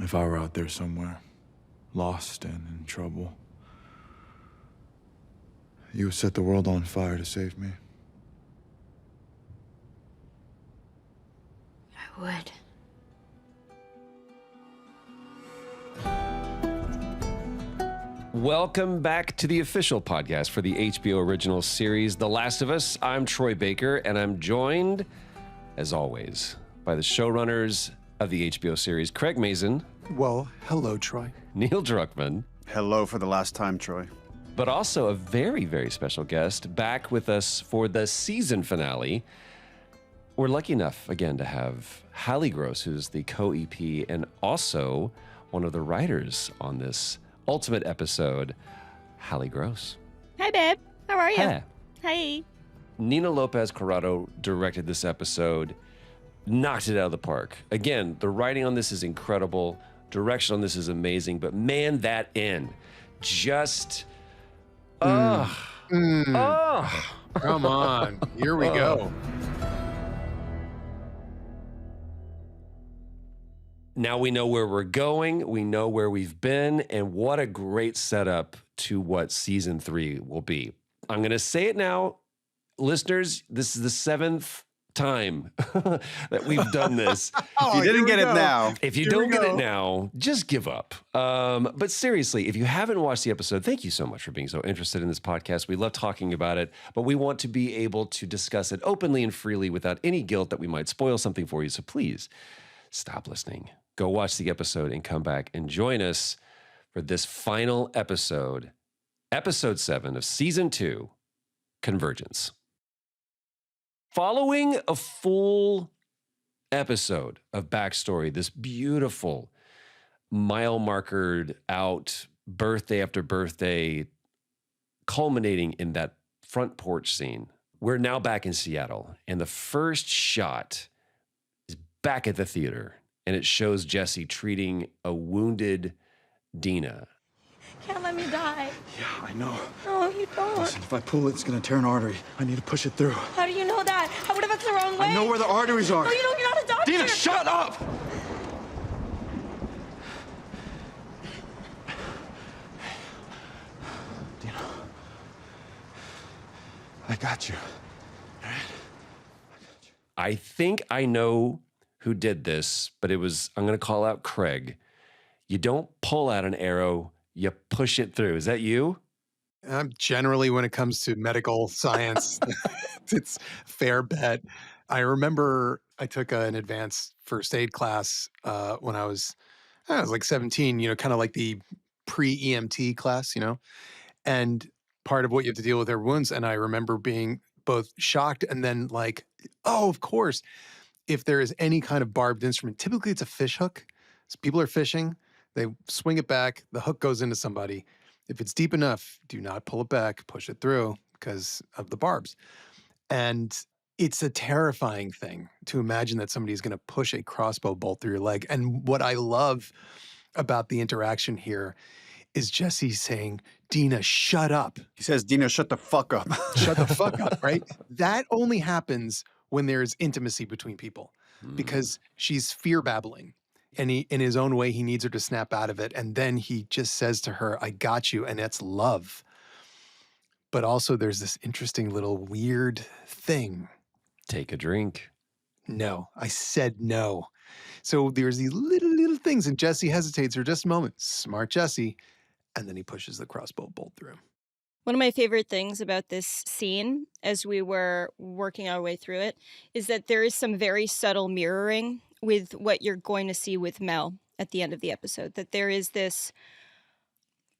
If I were out there somewhere, lost and in trouble, you would set the world on fire to save me. I would. Welcome back to the official podcast for the HBO original series, The Last of Us. I'm Troy Baker, and I'm joined, as always, by the showrunners of the HBO series, Craig Mazin. Well, hello, Troy. Neil Druckmann. Hello for the last time, Troy. But also a very, very special guest back with us for the season finale. We're lucky enough, again, to have Halley Gross, who's the co-EP and also one of the writers on this ultimate episode, Halley Gross. Hi, babe. How are you? Hey. Hi. Nina Lopez Corrado directed this episode, knocked it out of the park. Again, the writing on this is incredible. Direction on this is amazing. But man, that end, just, Come on. Here we go. Now we know where we're going. We know where we've been. And what a great setup to what season 3 will be. I'm going to say it now. Listeners, this is the 7th time that we've done this. If you didn't get it now. If you don't get it now, just give up. But seriously, if you haven't watched the episode, thank you so much for being so interested in this podcast. We love talking about it, but we want to be able to discuss it openly and freely without any guilt that we might spoil something for you. So please stop listening. Go watch the episode and come back and join us for this final episode, episode 7 of season 2, Convergence. Following a full episode of backstory, this beautiful mile markered out birthday after birthday, culminating in that front porch scene, we're now back in Seattle. And the first shot is back at the theater. And it shows Jesse treating a wounded Dina. Can't let me die. Yeah, I know. No, you don't. Listen, if I pull it, it's gonna tear an artery. I need to push it through. How do you know that? What if it's the wrong way? I know where the arteries are. No, you don't. You're not a doctor. Dina, shut up! Dina. I got you. All right? I got you. I think I know who did this, but I'm going to call out Craig. You don't pull out an arrow, you push it through. Is that you? Generally, when it comes to medical science, it's fair bet. I remember I took an advanced first aid class when I was like 17, kind of like the pre-EMT class, and part of what you have to deal with are wounds. And I remember being both shocked and then like, oh, of course. If there is any kind of barbed instrument, typically it's a fish hook. So people are fishing, they swing it back, the hook goes into somebody. If it's deep enough, do not pull it back, push it through because of the barbs. And it's a terrifying thing to imagine that somebody's going to push a crossbow bolt through your leg. And what I love about the interaction here is Jesse saying, Dina, shut up. He says, Dina, shut the fuck up. Shut the fuck up, right? That only happens when there's intimacy between people because she's fear babbling and in his own way, he needs her to snap out of it. And then he just says to her, I got you. And that's love. But also there's this interesting little weird thing. Take a drink. No, I said no. So there's these little things and Jesse hesitates for just a moment. Smart Jesse. And then he pushes the crossbow bolt through him. One of my favorite things about this scene, as we were working our way through it, is that there is some very subtle mirroring with what you're going to see with Mel at the end of the episode. That there is this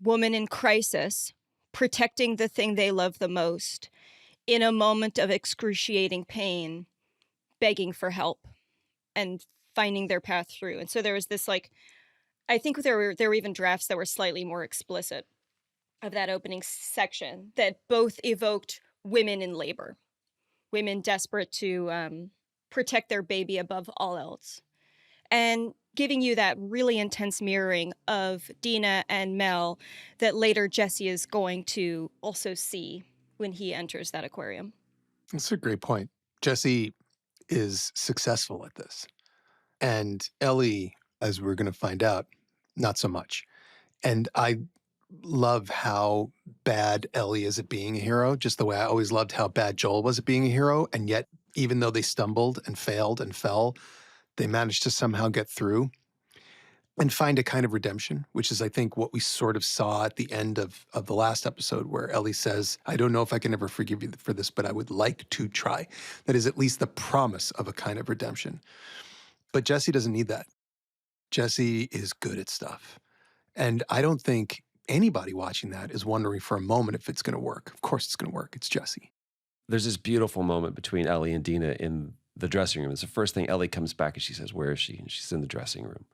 woman in crisis protecting the thing they love the most in a moment of excruciating pain, begging for help and finding their path through. And so there was this, like, I think there were even drafts that were slightly more explicit of that opening section that both evoked women in labor, women desperate to protect their baby above all else, and giving you that really intense mirroring of Dina and Mel that later Jesse is going to also see when he enters that aquarium. That's a great point. Jesse is successful at this. And Ellie as we're going to find out, not so much. And I love how bad Ellie is at being a hero, just the way I always loved how bad Joel was at being a hero. And yet, even though they stumbled and failed and fell, they managed to somehow get through and find a kind of redemption, which is, I think, what we sort of saw at the end of the last episode, where Ellie says, I don't know if I can ever forgive you for this, but I would like to try. That is at least the promise of a kind of redemption. But Jesse doesn't need that. Jesse is good at stuff. And I don't think anybody watching that is wondering for a moment if it's going to work. Of course it's going to work. It's Jesse. There's this beautiful moment between Ellie and Dina in the dressing room. It's the first thing. Ellie comes back and she says, where is she? And she's in the dressing room.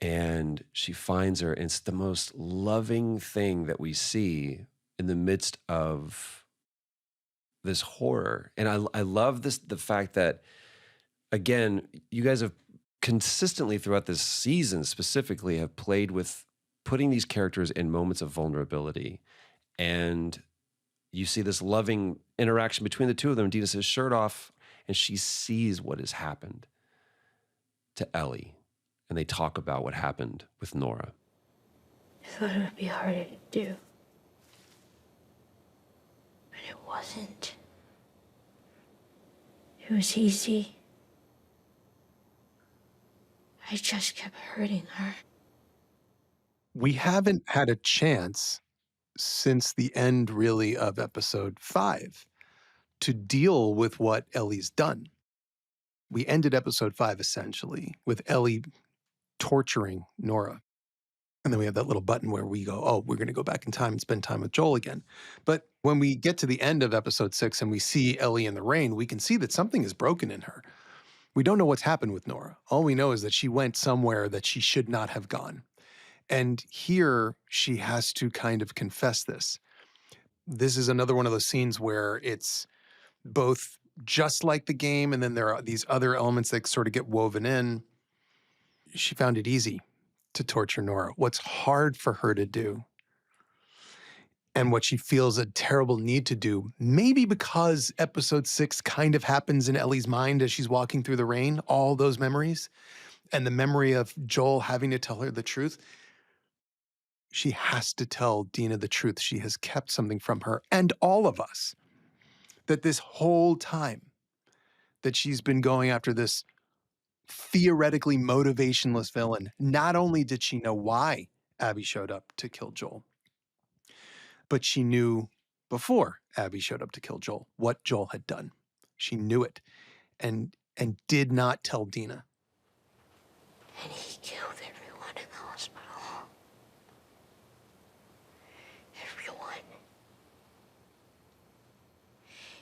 And she finds her, and it's the most loving thing that we see in the midst of this horror. And I love the fact that, again, you guys have consistently throughout this season specifically have played with putting these characters in moments of vulnerability. And you see this loving interaction between the two of them. Dina says, shirt off, and she sees what has happened to Ellie. And they talk about what happened with Nora. I thought it would be harder to do. But it wasn't. It was easy. I just kept hurting her. We haven't had a chance since the end, really, of episode 5 to deal with what Ellie's done. We ended episode 5, essentially, with Ellie torturing Nora. And then we have that little button where we go, oh, we're going to go back in time and spend time with Joel again. But when we get to the end of episode 6 and we see Ellie in the rain, we can see that something is broken in her. We don't know what's happened with Nora. All we know is that she went somewhere that she should not have gone. And here she has to kind of confess this. This is another one of those scenes where it's both just like the game, and then there are these other elements that sort of get woven in. She found it easy to torture Nora. What's hard for her to do, and what she feels a terrible need to do, maybe because episode 6 kind of happens in Ellie's mind as she's walking through the rain, all those memories, and the memory of Joel having to tell her the truth. She has to tell Dina the truth. She has kept something from her and all of us, that this whole time that she's been going after this theoretically motivationless villain, not only did she know why Abby showed up to kill Joel, but she knew before Abby showed up to kill Joel what Joel had done. She knew it and did not tell Dina. And he killed everyone in the hospital. Everyone.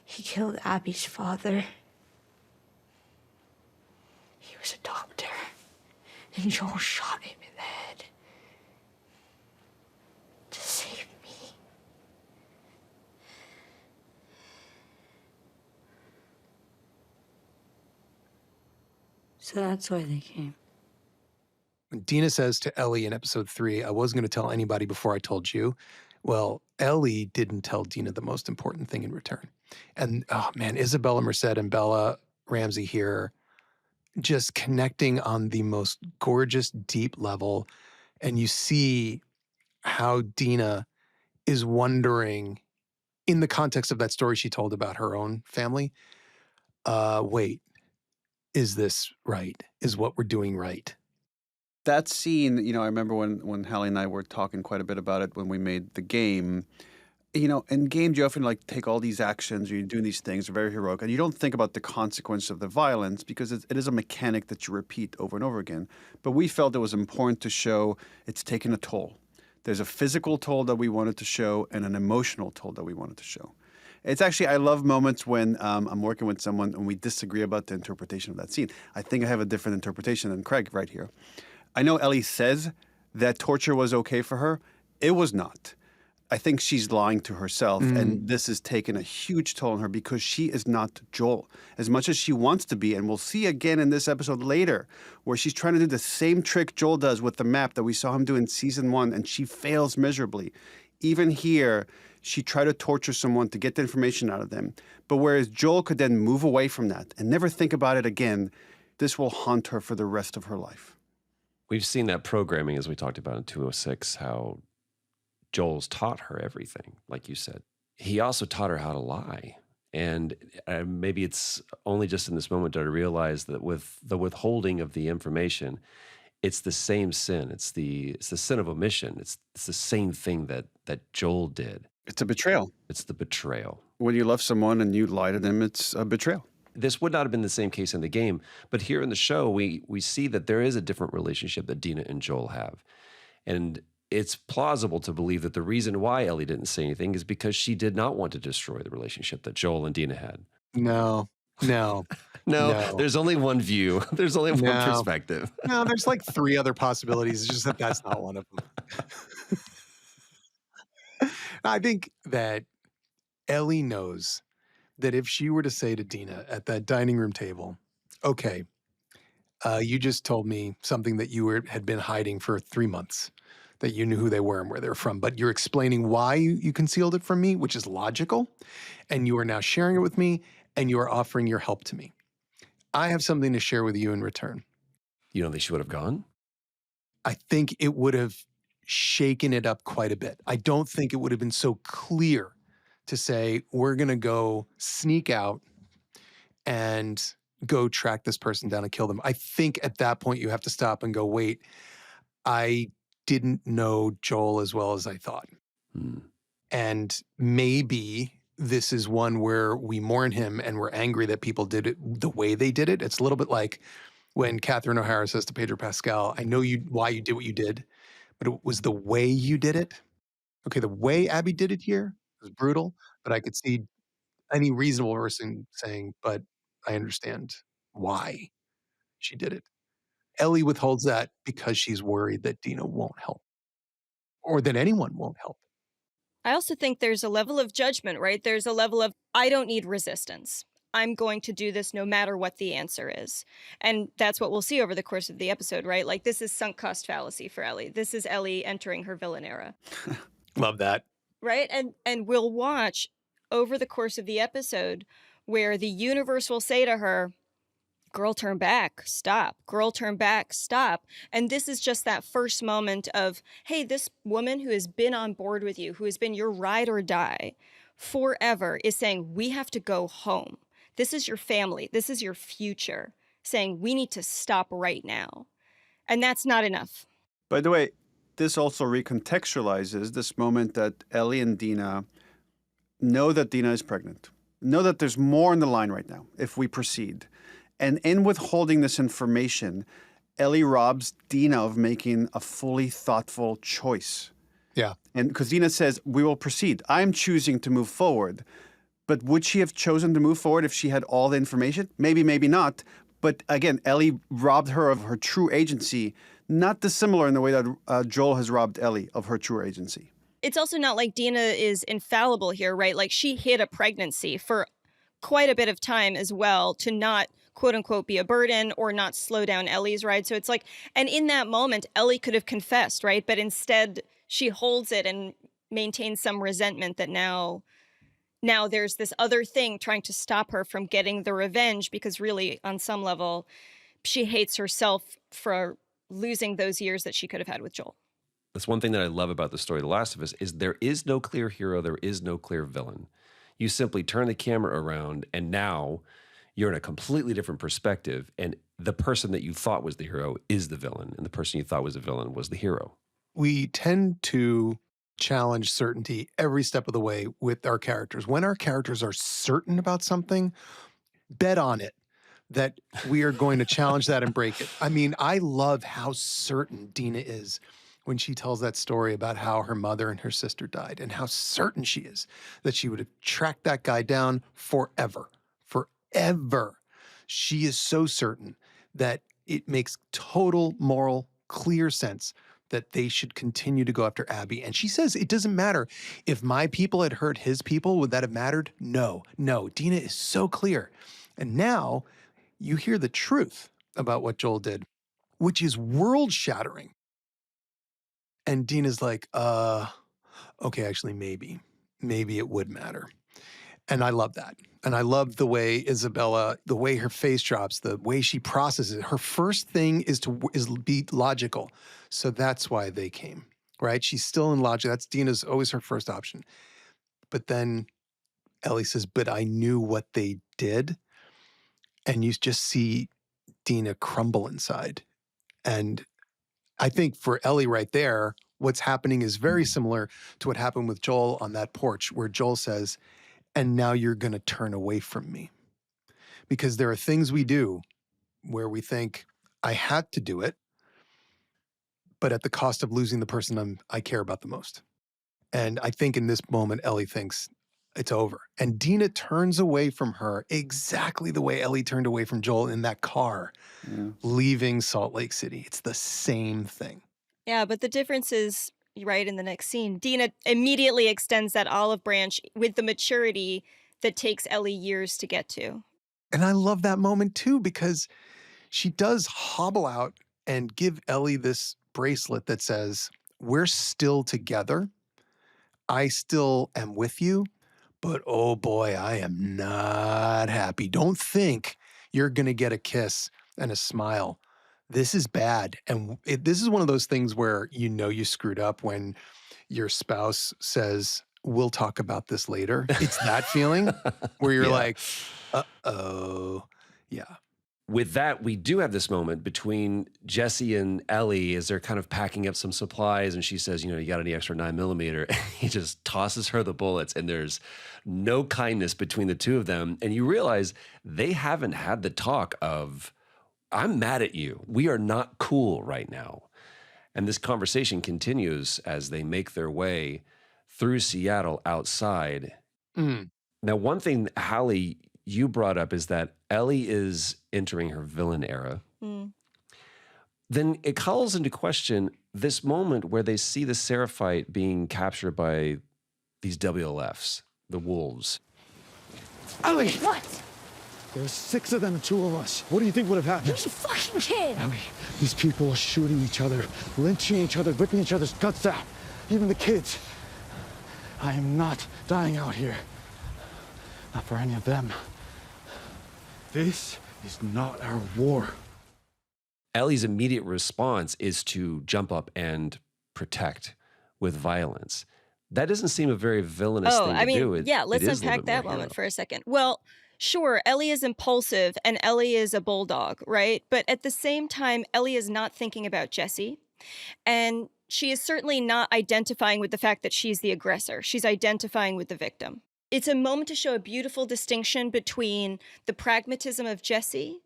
He killed Abby's father. He was a doctor, and Joel shot him in the head to save me. So that's why they came. When Dina says to Ellie in episode 3, I wasn't going to tell anybody before I told you. Well, Ellie didn't tell Dina the most important thing in return. And, oh man, Isabella Merced and Bella Ramsey here just connecting on the most gorgeous, deep level. And you see how Dina is wondering, in the context of that story she told about her own family, wait, is this right? Is what we're doing right? That scene, I remember when Halley and I were talking quite a bit about it when we made the game. In games, you often take all these actions, you're doing these things, they're very heroic, and you don't think about the consequence of the violence because it is a mechanic that you repeat over and over again. But we felt it was important to show it's taken a toll. There's a physical toll that we wanted to show and an emotional toll that we wanted to show. It's actually, I love moments when I'm working with someone and we disagree about the interpretation of that scene. I think I have a different interpretation than Craig right here. I know Ellie says that torture was okay for her. It was not. I think she's lying to herself, and this has taken a huge toll on her because she is not Joel. As much as she wants to be, and we'll see again in this episode later, where she's trying to do the same trick Joel does with the map that we saw him do in season 1, and she fails miserably. Even here, she tried to torture someone to get the information out of them. But whereas Joel could then move away from that and never think about it again, this will haunt her for the rest of her life. We've seen that programming, as we talked about in 206, how Joel's taught her everything, like you said. He also taught her how to lie. And maybe it's only just in this moment that I realized that with the withholding of the information, it's the same sin. It's the sin of omission. It's the same thing that Joel did. It's a betrayal. It's the betrayal. When you love someone and you lie to them, it's a betrayal. This would not have been the same case in the game, but here in the show, we see that there is a different relationship that Dina and Joel have. And it's plausible to believe that the reason why Ellie didn't say anything is because she did not want to destroy the relationship that Joel and Dina had. No. No, No. there's only one view. There's only one No. perspective. No, there's like 3 other possibilities. It's just that that's not one of them. I think that Ellie knows that if she were to say to Dina at that dining room table, okay, you just told me something that you had been hiding for 3 months, that you knew who they were and where they're from, but you're explaining why you concealed it from me, which is logical, and you are now sharing it with me, and you are offering your help to me. I have something to share with you in return. You know, they should have gone. I think it would have shaken it up quite a bit. I don't think it would have been so clear to say, we're going to go sneak out and go track this person down and kill them. I think at that point you have to stop and go, wait, I didn't know Joel as well as I thought. And maybe this is one where we mourn him and we're angry that people did it the way they did it. It's a little bit like when Catherine O'Hara says to Pedro Pascal, I know why you did what you did, but it was the way you did it. Okay, the way Abby did it here was brutal, but I could see any reasonable person saying, but I understand why she did it. Ellie withholds that because she's worried that Dina won't help or that anyone won't help. I also think there's a level of judgment, right? There's a level of, I don't need resistance. I'm going to do this no matter what the answer is. And that's what we'll see over the course of the episode, right? Like, this is sunk cost fallacy for Ellie. This is Ellie entering her villain era. Love that. Right? And we'll watch over the course of the episode where the universe will say to her, girl, turn back, stop. Girl, turn back, stop. And this is just that first moment of, hey, this woman who has been on board with you, who has been your ride or die forever, is saying, we have to go home. This is your family. This is your future. Saying, we need to stop right now. And that's not enough. By the way, this also recontextualizes this moment that Ellie and Dina know that Dina is pregnant, know that there's more on the line right now if we proceed. And in withholding this information, Ellie robs Dina of making a fully thoughtful choice. Yeah. And because Dina says, we will proceed. I'm choosing to move forward. But would she have chosen to move forward if she had all the information? Maybe, maybe not. But again, Ellie robbed her of her true agency, not dissimilar in the way that Joel has robbed Ellie of her true agency. It's also not like Dina is infallible here, right? Like, she hid a pregnancy for quite a bit of time as well to not, quote unquote, be a burden or not slow down Ellie's ride. So it's like, and in that moment, Ellie could have confessed, right? But instead she holds it and maintains some resentment that now there's this other thing trying to stop her from getting the revenge, because really on some level she hates herself for losing those years that she could have had with Joel. That's one thing that I love about the story of The Last of Us is there is no clear hero, there is no clear villain. You simply turn the camera around and now you're in a completely different perspective, and the person that you thought was the hero is the villain, and the person you thought was the villain was the hero. We tend to challenge certainty every step of the way with our characters. When our characters are certain about something, bet on it that we are going to challenge that and break it. I mean, I love how certain Dina is when she tells that story about how her mother and her sister died, and how certain she is that she would have tracked that guy down forever. Forever. She is so certain that it makes total moral, clear sense that they should continue to go after Abby. And she says, it doesn't matter. If my people had hurt his people, would that have mattered? No. Dina is so clear. And now you hear the truth about what Joel did, which is world-shattering. And Dina's like, okay, actually, maybe it would matter. And I love that. And I love the way Isabella, the way her face drops, the way she processes it. Her first thing is be logical. So that's why they came, right? She's still in logic. That's Dina's always her first option. But then Ellie says, but I knew what they did. And you just see Dina crumble inside. And I think for Ellie right there, what's happening is very similar to what happened with Joel on that porch, where Joel says, and now you're going to turn away from me. Because there are things we do where we think, I had to do it, but at the cost of losing the person I care about the most. And I think in this moment, Ellie thinks it's over. And Dina turns away from her exactly the way Ellie turned away from Joel in that car, leaving Salt Lake City. It's the same thing. Yeah, but the difference is, right in the next scene, Dina immediately extends that olive branch with the maturity that takes Ellie years to get to. And I love that moment too, because she does hobble out and give Ellie this bracelet that says, we're still together. I still am with you, but oh boy, I am not happy. Don't think you're going to get a kiss and a smile. This is bad. And this is one of those things where you know you screwed up when your spouse says, we'll talk about this later. It's that feeling where you're like, uh-oh. Yeah. With that, we do have this moment between Jesse and Ellie as they're kind of packing up some supplies, and she says, you got any extra 9mm? And he just tosses her the bullets, and there's no kindness between the two of them. And you realize they haven't had the talk of, I'm mad at you. We are not cool right now. And this conversation continues as they make their way through Seattle outside. Now, one thing, Halley, you brought up is that Ellie is entering her villain era. Then it calls into question this moment where they see the Sarafite being captured by these WLFs, the wolves. Ellie! What? There's 6 of them and 2 of us. What do you think would have happened? You fucking kid! Ellie, these people are shooting each other, lynching each other, ripping each other's guts out. Even the kids. I am not dying out here. Not for any of them. This is not our war. Ellie's immediate response is to jump up and protect with violence. That doesn't seem a very villainous thing to do. Let's unpack that moment for a second. Well, sure, Ellie is impulsive and Ellie is a bulldog, right? But at the same time, Ellie is not thinking about Jesse. And she is certainly not identifying with the fact that she's the aggressor. She's identifying with the victim. It's a moment to show a beautiful distinction between the pragmatism of Jesse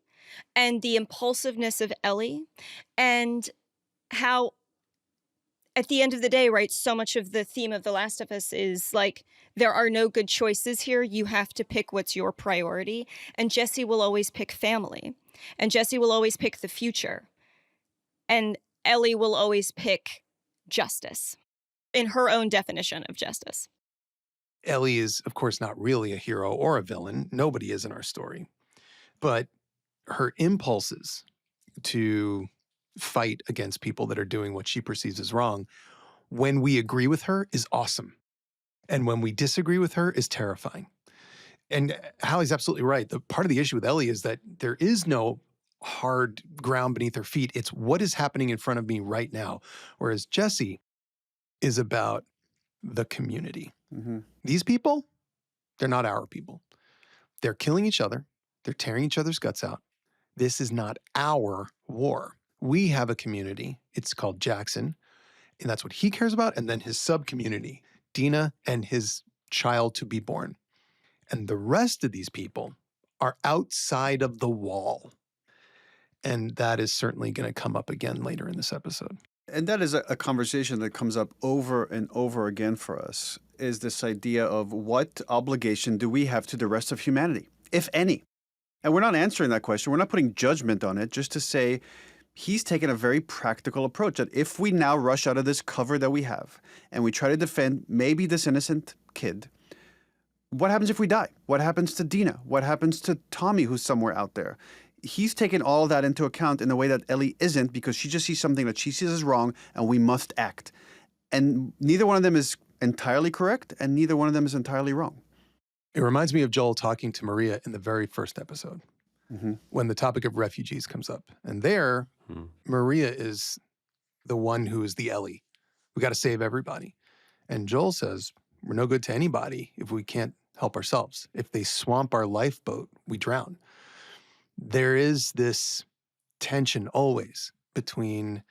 and the impulsiveness of Ellie, and how at the end of the day, right, so much of the theme of The Last of Us is like, there are no good choices here. You have to pick what's your priority. And Jesse will always pick family. And Jesse will always pick the future. And Ellie will always pick justice in her own definition of justice. Ellie is, of course, not really a hero or a villain. Nobody is in our story. But her impulses to fight against people that are doing what she perceives as wrong, when we agree with her, is awesome. And when we disagree with her, is terrifying. And Hallie's absolutely right. The part of the issue with Ellie is that there is no hard ground beneath her feet. It's what is happening in front of me right now. Whereas Jesse is about the community. These people, they're not our people. They're killing each other. They're tearing each other's guts out. This is not our war. We have a community. It's called Jackson, and that's what he cares about. And then his sub-community, Dina and his child to be born. And the rest of these people are outside of the wall. And that is certainly going to come up again later in this episode. And that is a conversation that comes up over and over again for us, is this idea of what obligation do we have to the rest of humanity, if any? And we're not answering that question. We're not putting judgment on it, just to say he's taken a very practical approach that if we now rush out of this cover that we have and we try to defend maybe this innocent kid, what happens if we die? What happens to Dina? What happens to Tommy, who's somewhere out there? He's taken all of that into account in a way that Ellie isn't, because she just sees something that she sees as wrong and we must act. And neither one of them is entirely correct and neither one of them is entirely wrong. It reminds me of Joel talking to Maria in the very first episode Mm-hmm. when the topic of refugees comes up. And there, Maria is the one who is the Ellie. We got to save everybody. And Joel says, we're no good to anybody if we can't help ourselves. If they swamp our lifeboat, we drown. There is this tension always between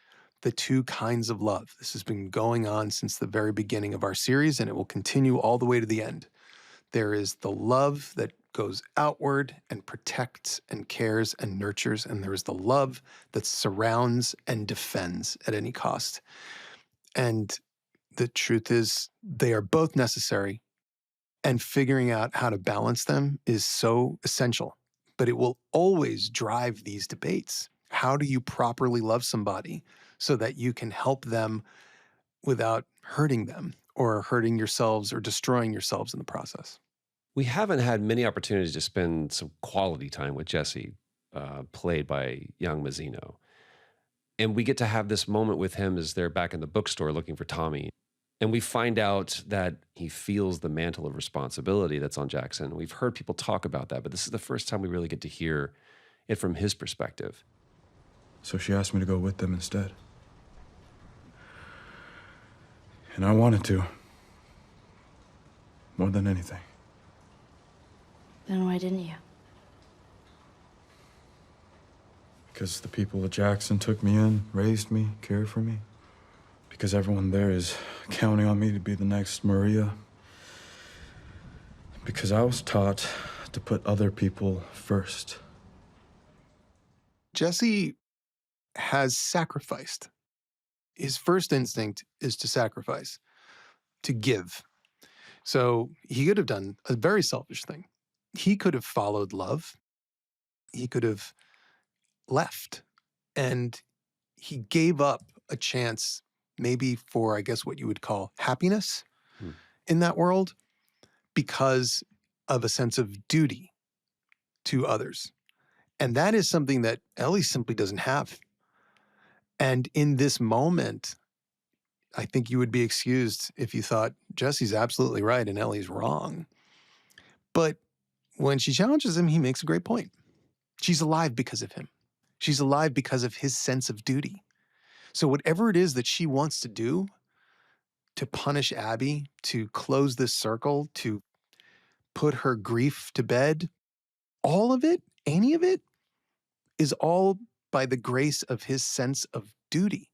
the two kinds of love. This has been going on since the very beginning of our series, and it will continue all the way to the end. There is the love that goes outward and protects and cares and nurtures, and there is the love that surrounds and defends at any cost. And the truth is, they are both necessary, and figuring out how to balance them is so essential. But it will always drive these debates. How do you properly love somebody so that you can help them without hurting them or hurting yourselves or destroying yourselves in the process? We haven't had many opportunities to spend some quality time with Jesse, played by young Mazzino. And we get to have this moment with him as they're back in the bookstore looking for Tommy. And we find out that he feels the mantle of responsibility that's on Jackson. We've heard people talk about that, but this is the first time we really get to hear it from his perspective. So she asked me to go with them instead. And I wanted to. More than anything. Then why didn't you? Because the people at Jackson took me in, raised me, cared for me. Because everyone there is counting on me to be the next Maria. Because I was taught to put other people first. Jesse has sacrificed. His first instinct is to sacrifice, to give. So he could have done a very selfish thing. He could have followed love. He could have left. And he gave up a chance maybe for, I guess, what you would call happiness in that world because of a sense of duty to others. And that is something that Ellie simply doesn't have. And in this moment, I think you would be excused if you thought Jesse's absolutely right and Ellie's wrong. But when she challenges him, he makes a great point. She's alive because of him. She's alive because of his sense of duty. So whatever it is that she wants to do to punish Abby, to close this circle, to put her grief to bed, all of it, any of it, is all by the grace of his sense of duty.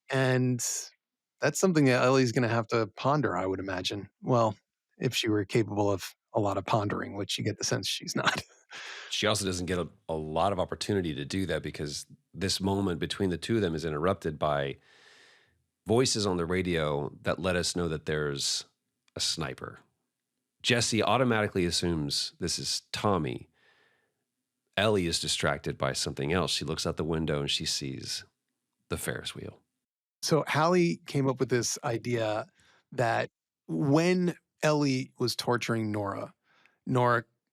And that's something that Ellie's going to have to ponder, I would imagine. Well, if she were capable of a lot of pondering, which you get the sense she's not. She also doesn't get a lot of opportunity to do that because this moment between the two of them is interrupted by voices on the radio that let us know that there's a sniper. Jesse automatically assumes this is Tommy. Ellie is distracted by something else. She looks out the window and she sees the Ferris wheel. So Halley came up with this idea that when Ellie was torturing Nora,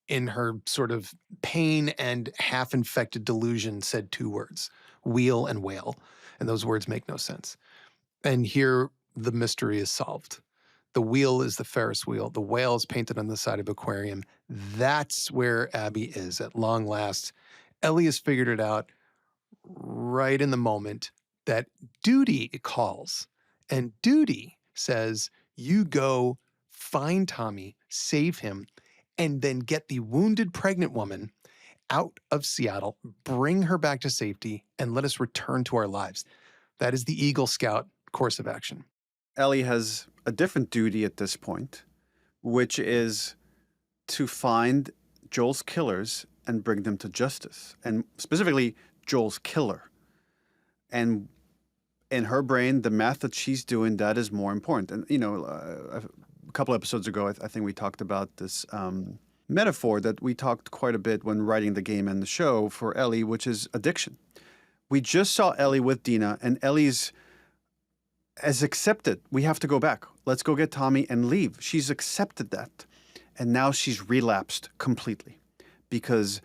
in her sort of pain and half-infected delusion said two words, wheel and whale. And those words make no sense. And here the mystery is solved. The wheel is the Ferris wheel. The whale is painted on the side of aquarium. That's where Abby is at long last. Ellie has figured it out right in the moment that duty calls. And duty says, you go find Tommy, save him, and then get the wounded pregnant woman out of Seattle, bring her back to safety, and let us return to our lives. That is the Eagle Scout course of action. Ellie has a different duty at this point, which is to find Joel's killers and bring them to justice, and specifically Joel's killer. And in her brain, the math that she's doing, that is more important. And, you know, a couple episodes ago, I think we talked about this metaphor that we talked quite a bit when writing the game and the show for Ellie, which is addiction. We just saw Ellie with Dina, and Ellie's has accepted, we have to go back. Let's go get Tommy and leave. She's accepted that. And now she's relapsed completely because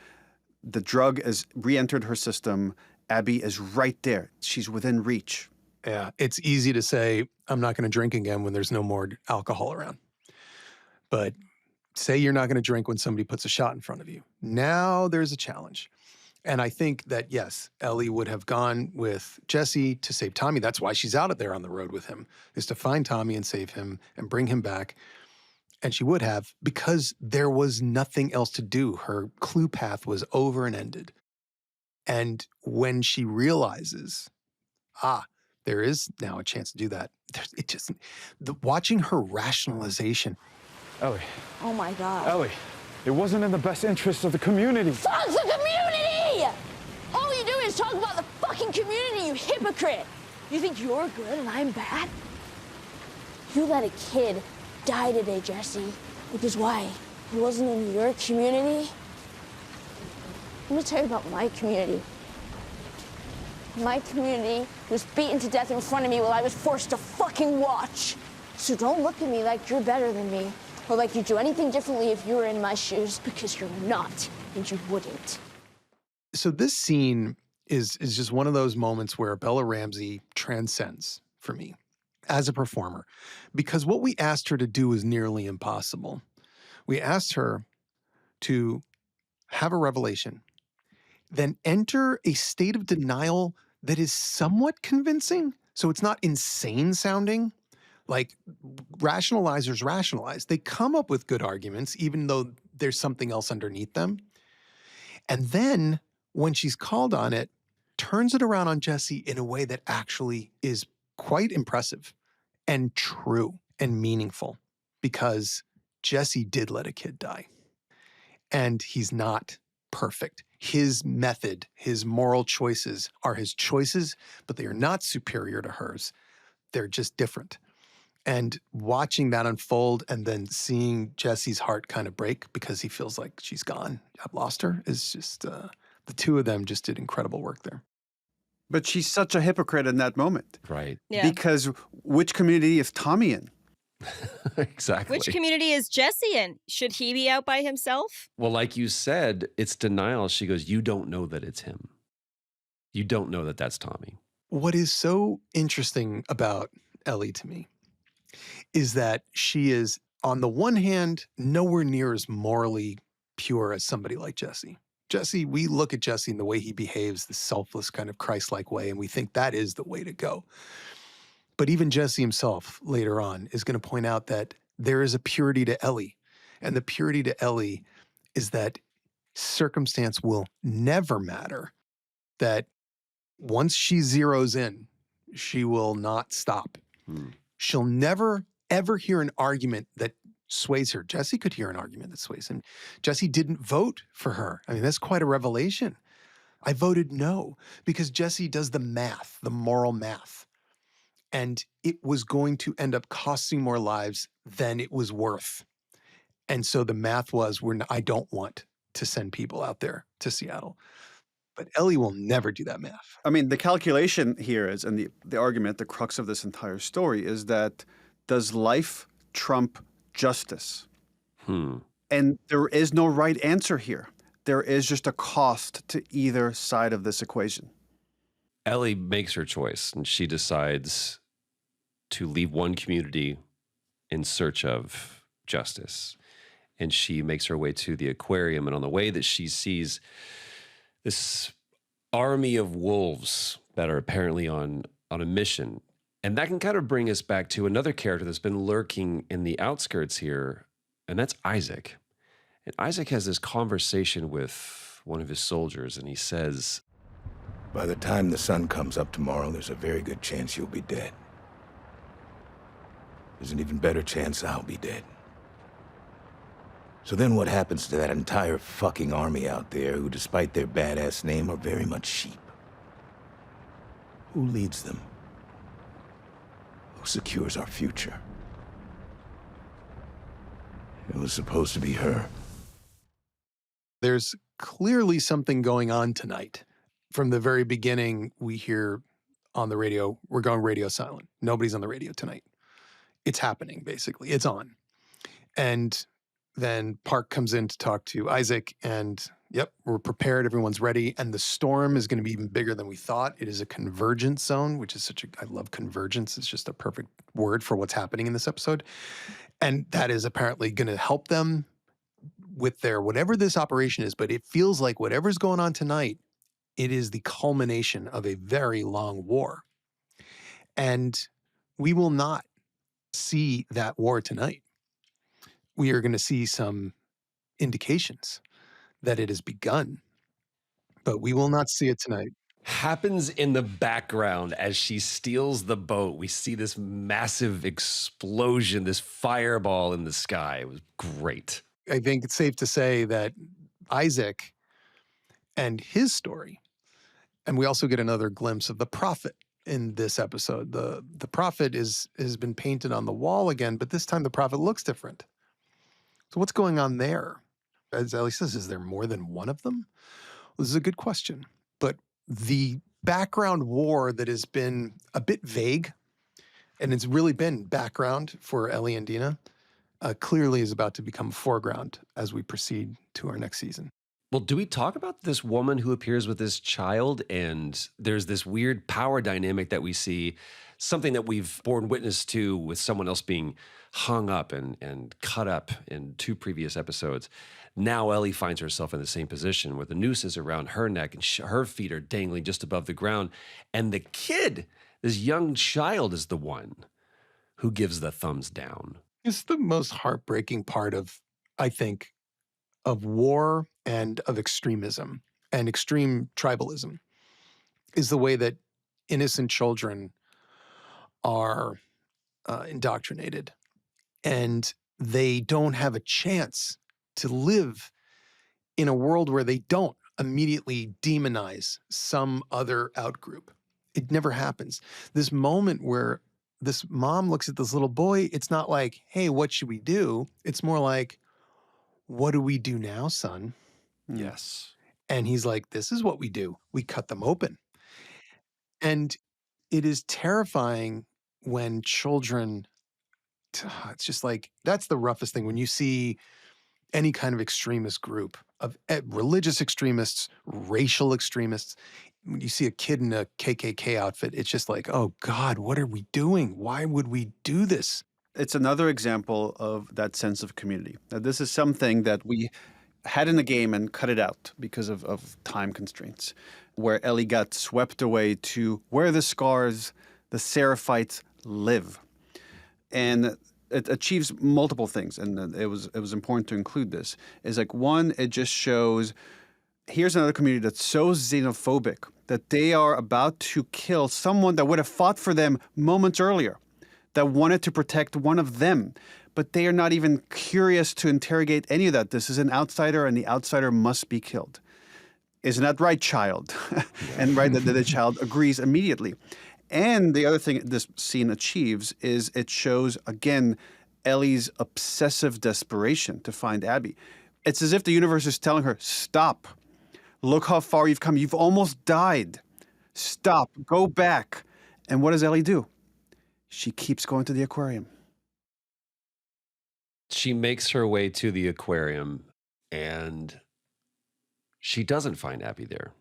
the drug has re-entered her system. Abby is right there. She's within reach. Yeah, it's easy to say, I'm not going to drink again when there's no more alcohol around. But say you're not going to drink when somebody puts a shot in front of you. Now there's a challenge. And I think that, yes, Ellie would have gone with Jesse to save Tommy. That's why she's out there on the road with him, is to find Tommy and save him and bring him back. And she would have, because there was nothing else to do. Her clue path was over and ended. And when she realizes, there is now a chance to do that, watching her rationalization. Ellie, Oh my God. Ellie, it wasn't in the best interest of the community. Fuck the community! All you do is talk about the fucking community, you hypocrite! You think you're good and I'm bad? You let a kid die today, Jesse. Because why? He wasn't in your community? Let me tell you about my community. My community was beaten to death in front of me while I was forced to fucking watch. So don't look at me like you're better than me, or like you'd do anything differently if you were in my shoes, because you're not, and you wouldn't. So this scene is just one of those moments where Bella Ramsey transcends for me as a performer, because what we asked her to do is nearly impossible. We asked her to have a revelation, then enter a state of denial that is somewhat convincing. So it's not insane sounding. Like rationalizers rationalize. They come up with good arguments, even though there's something else underneath them. And then when she's called on it, turns it around on Jesse in a way that actually is quite impressive and true and meaningful, because Jesse did let a kid die. And he's not perfect. His method, his moral choices are his choices, but they are not superior to hers. They're just different. And watching that unfold and then seeing Jesse's heart kind of break because he feels like she's gone, I've lost her, is just, the two of them just did incredible work there. But she's such a hypocrite in that moment. Right. Yeah. Because which community is Tommy in? Exactly. Which community is Jesse in? Should he be out by himself? Well, like you said, it's denial. She goes, you don't know that it's him. You don't know that that's Tommy. What is so interesting about Ellie to me is that she is, on the one hand, nowhere near as morally pure as somebody like Jesse. Jesse, we look at Jesse and the way he behaves, the selfless kind of Christ-like way, and we think that is the way to go. But even Jesse himself later on is going to point out that there is a purity to Ellie. And the purity to Ellie is that circumstance will never matter. That once she zeroes in, she will not stop. She'll never, ever hear an argument that sways her. Jesse could hear an argument that sways him. Jesse didn't vote for her. I mean, that's quite a revelation. I voted no because Jesse does the math, the moral math. And it was going to end up costing more lives than it was worth. And so the math was, I don't want to send people out there to Seattle. But Ellie will never do that math. I mean, the calculation here is, and the argument, the crux of this entire story is that does life trump justice? And there is no right answer here. There is just a cost to either side of this equation. Ellie makes her choice and she decides to leave one community in search of justice. And she makes her way to the aquarium. And on the way that she sees this army of wolves that are apparently on a mission. And that can kind of bring us back to another character that's been lurking in the outskirts here, and that's Isaac. And Isaac has this conversation with one of his soldiers, and he says, by the time the sun comes up tomorrow, there's a very good chance you'll be dead. There's an even better chance I'll be dead. So then what happens to that entire fucking army out there who, despite their badass name, are very much sheep? Who leads them? Who secures our future? It was supposed to be her. There's clearly something going on tonight. From the very beginning, we hear on the radio, we're going radio silent. Nobody's on the radio tonight. It's happening, basically. It's on. And then Park comes in to talk to Isaac, and yep, we're prepared. Everyone's ready. And the storm is going to be even bigger than we thought. It is a convergence zone, which is I love convergence. It's just a perfect word for what's happening in this episode. And that is apparently going to help them with their whatever this operation is, but it feels like whatever's going on tonight, it is the culmination of a very long war. And we will not see that war tonight. We are going to see some indications that it has begun, but we will not see it tonight. Happens in the background as she steals the boat. We see this massive explosion, this fireball in the sky. It was great. I think it's safe to say that Isaac and his story, and we also get another glimpse of the prophet in this episode. The prophet has been painted on the wall again, but this time the prophet looks different. So what's going on there? As Ellie says, is there more than one of them? Well, this is a good question. But the background war that has been a bit vague, and it's really been background for Ellie and Dina, clearly is about to become foreground as we proceed to our next season. Well, do we talk about this woman who appears with this child? And there's this weird power dynamic that we see, something that we've borne witness to with someone else being hung up and cut up in 2 previous episodes. Now Ellie finds herself in the same position where the noose is around her neck and her feet are dangling just above the ground. And the kid, this young child, is the one who gives the thumbs down. It's the most heartbreaking part of, I think, of war and of extremism and extreme tribalism is the way that innocent children are indoctrinated, and they don't have a chance to live in a world where they don't immediately demonize some other outgroup. It never happens. This moment where this mom looks at this little boy, it's not like, hey, what should we do? It's more like, what do we do now, son? Yes. And he's like, this is what we do. We cut them open. And it is terrifying when children, it's just like, that's the roughest thing. When you see any kind of extremist group of religious extremists, racial extremists, when you see a kid in a KKK outfit, it's just like, oh God, what are we doing? Why would we do this? It's another example of that sense of community. Now, this is something that we had in the game and cut it out because of time constraints, where Ellie got swept away to where the scars, the Sarafites, live. And it achieves multiple things, and it was important to include this. Is like, one, it just shows here's another community that's so xenophobic that they are about to kill someone that would have fought for them moments earlier, that wanted to protect one of them. But they are not even curious to interrogate any of that. This is an outsider, and the outsider must be killed. Isn't that right, child? And right, the child agrees immediately. And the other thing this scene achieves is it shows, again, Ellie's obsessive desperation to find Abby. It's as if the universe is telling her, stop. Look how far you've come. You've almost died. Stop. Go back. And what does Ellie do? She keeps going to the aquarium. She makes her way to the aquarium, and she doesn't find Abby there.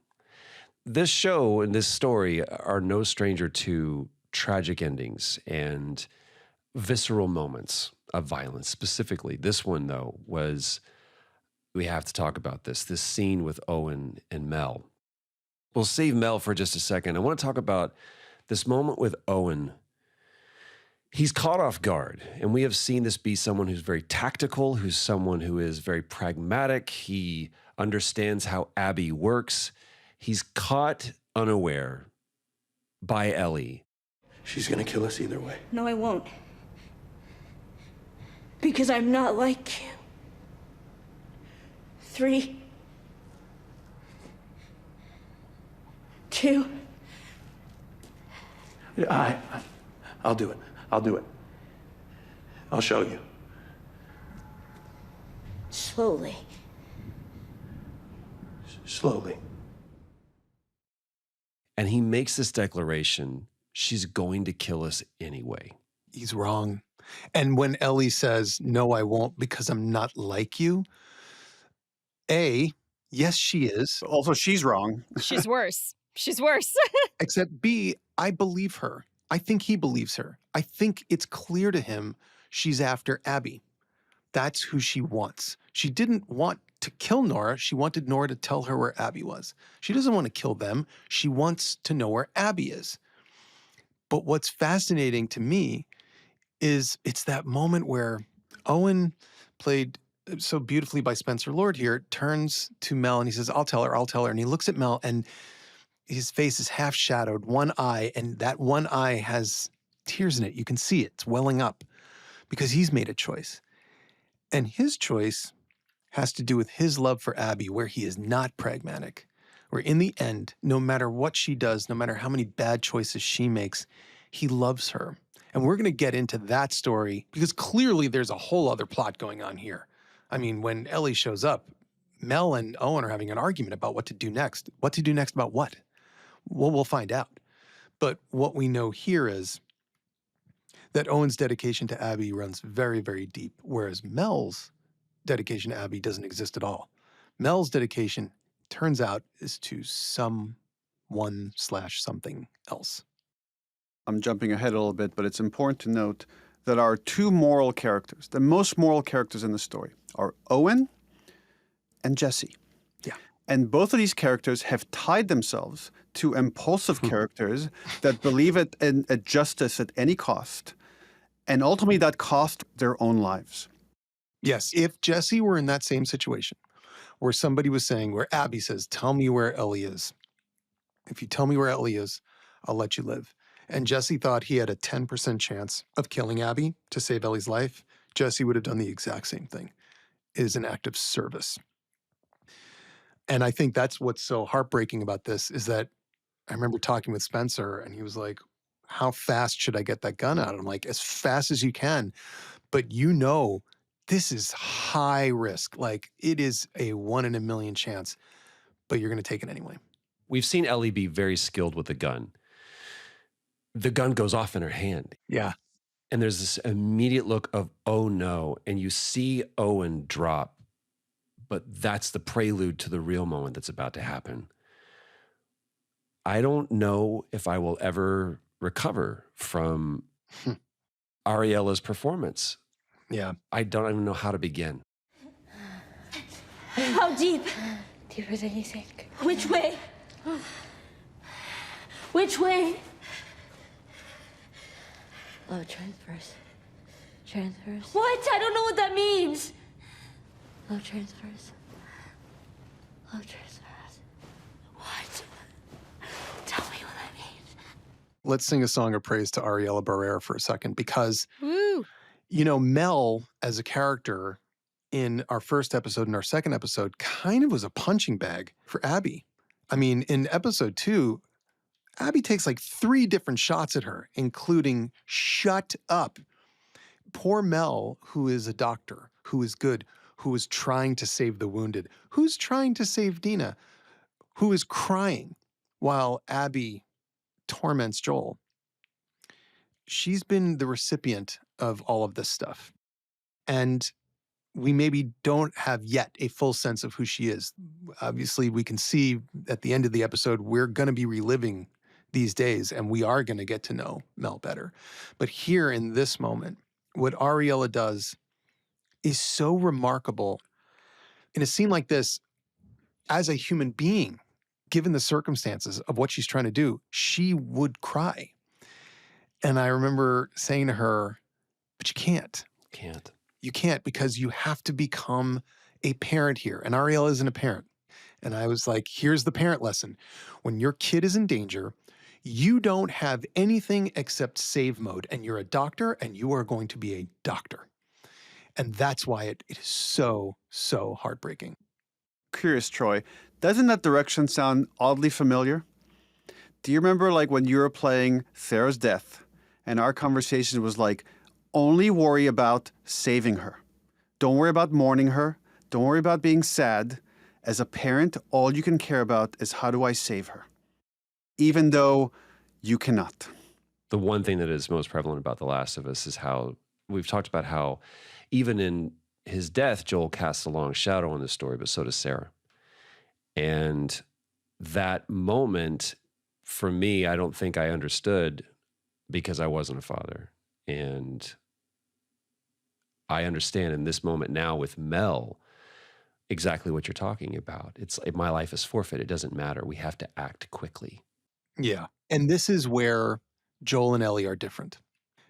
This show and this story are no stranger to tragic endings and visceral moments of violence. Specifically, this one, though, was, we have to talk about this scene with Owen and Mel. We'll save Mel for just a second. I want to talk about this moment with Owen. He's caught off guard, and we have seen this be someone who's very tactical, who's someone who is very pragmatic. He understands how Abby works. He's caught unaware by Ellie. She's gonna kill us either way. No, I won't. Because I'm not like you. 3, 2. I'll do it. I'll do it. I'll show you. Slowly. Slowly. And he makes this declaration, she's going to kill us anyway. He's wrong. And when Ellie says, no, I won't because I'm not like you, A, yes, she is. Also, she's wrong. She's worse. She's worse. Except B, I believe her. I think he believes her. I think it's clear to him she's after Abby. That's who she wants. She didn't want to kill Nora. She wanted Nora to tell her where Abby was. She doesn't want to kill them. She wants to know where Abby is. But what's fascinating to me is it's that moment where Owen, played so beautifully by Spencer Lord here, turns to Mel and he says, I'll tell her, I'll tell her. And he looks at Mel and his face is half shadowed, one eye, and that one eye has tears in it. You can see it. It's welling up because he's made a choice. And his choice has to do with his love for Abby, where he is not pragmatic, where in the end, no matter what she does, no matter how many bad choices she makes, he loves her. And we're going to get into that story because clearly there's a whole other plot going on here. I mean, when Ellie shows up, Mel and Owen are having an argument about what to do next. What to do next about what? Well, we'll find out. But what we know here is that Owen's dedication to Abby runs very, very deep, whereas Mel's dedication to Abby doesn't exist at all. Mel's dedication, turns out, is to someone/something else. I'm jumping ahead a little bit, but it's important to note that our two moral characters, the most moral characters in the story, are Owen and Jesse. Yeah. And both of these characters have tied themselves to impulsive characters that believe in justice at any cost, and ultimately that cost their own lives. Yes, if Jesse were in that same situation, where somebody was saying, where Abby says, tell me where Ellie is. If you tell me where Ellie is, I'll let you live. And Jesse thought he had a 10% chance of killing Abby to save Ellie's life. Jesse would have done the exact same thing. It is an act of service. And I think that's what's so heartbreaking about this is that I remember talking with Spencer and he was like, how fast should I get that gun out? I'm like, as fast as you can. But you know, this is high risk. Like it is a 1 in a million chance, but you're going to take it anyway. We've seen Ellie be very skilled with the gun. The gun goes off in her hand. Yeah. And there's this immediate look of, oh no. And you see Owen drop, but that's the prelude to the real moment that's about to happen. I don't know if I will ever recover from Ariella's performance. Yeah. I don't even know how to begin. How deep? Deeper than you think. Which way? Which way? Love transfers. Transfers. What? I don't know what that means. Love transfers. Love transfers. What? Tell me what that means. Let's sing a song of praise to Ariella Barrera for a second because, Woo! you know, Mel as a character in our first episode and our second episode kind of was a punching bag for Abby. I mean, in episode 2, Abby takes like 3 different shots at her, including shut up. Poor Mel, who is a doctor, who is good, who is trying to save the wounded, who's trying to save Dina, who is crying while Abby torments Joel. She's been the recipient of all of this stuff. And we maybe don't have yet a full sense of who she is. Obviously, we can see at the end of the episode, we're going to be reliving these days and we are going to get to know Mel better. But here in this moment, what Ariella does is so remarkable. In a scene like this, as a human being, given the circumstances of what she's trying to do, she would cry. And I remember saying to her, but you can't. Can't. You can't because you have to become a parent here. And Ariella isn't a parent. And I was like, here's the parent lesson. When your kid is in danger, you don't have anything except save mode. And you're a doctor and you are going to be a doctor. And that's why it is so, so heartbreaking. Curious, Troy, doesn't that direction sound oddly familiar? Do you remember like when you were playing Sarah's death and our conversation was like, only worry about saving her. Don't worry about mourning her. Don't worry about being sad. As a parent, all you can care about is how do I save her? Even though you cannot. The one thing that is most prevalent about The Last of Us is how we've talked about how even in his death, Joel casts a long shadow on the story, but so does Sarah. And that moment, for me, I don't think I understood because I wasn't a father. And I understand in this moment now with Mel exactly what you're talking about. It's my life is forfeit. It doesn't matter. We have to act quickly. Yeah. And this is where Joel and Ellie are different,